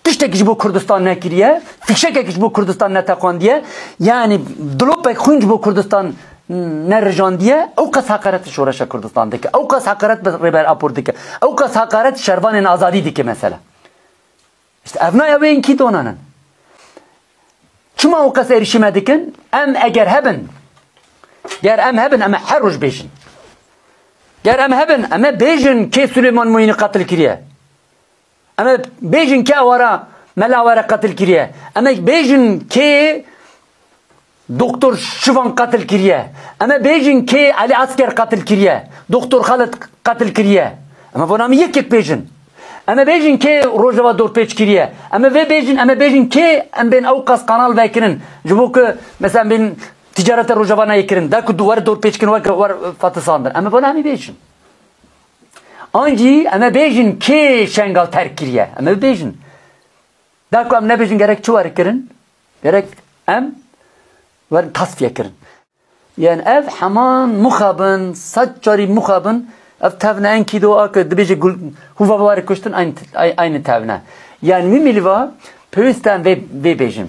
tiştekî ji bo Kurdistan nekiriye, fişekekî ji bo Kurdistan neteqandiye, yani dilopek xwîn ji bo Kurdistan nerijandiye, ew qas heqaret şoreşa Kurdistan dike, ew qas heqaret bi rêber apor dike, ew qas heqaret şervanên azadî dike mesela. İşte ev nayê wê kî donanin. Çima ew qas êrişîme dikin? Em eger hebin, ger em hebin, em her roj bêjin. Ger em hebin, em bêjin kê Süleyman Moyînî qatil kiriye. Em bêjin kê ewara mela were qatil kiriye. Em bêjin kê Doktor Şivan qatil kiriye. Em bêjin kê Ali Asker qatil kiriye. Doktor Xalit qatil kiriye. Em vona min yek bêjin. Em bêjin kê Rojava dorpêç kiriye. Em bêjin kê em bên ew qas kanal vekirin. Ji bo ku mesela bên ticareta Rojava nekirin. Da ku were dorpêç kirin wer fatisandin. Em vona min bêjin. Ancî em bêjin kê şengal terk kiriye. Em bêjin. Da ku em nebêjin gerek çi were kirin? Gerek em wer tasfiye kirin. Yani ev heman muxabın, saçari muxabın, ev tevne en kido akı dibêje huva var kuştun aynı tevne. Yani mi milva pöyüsten ve bêjin.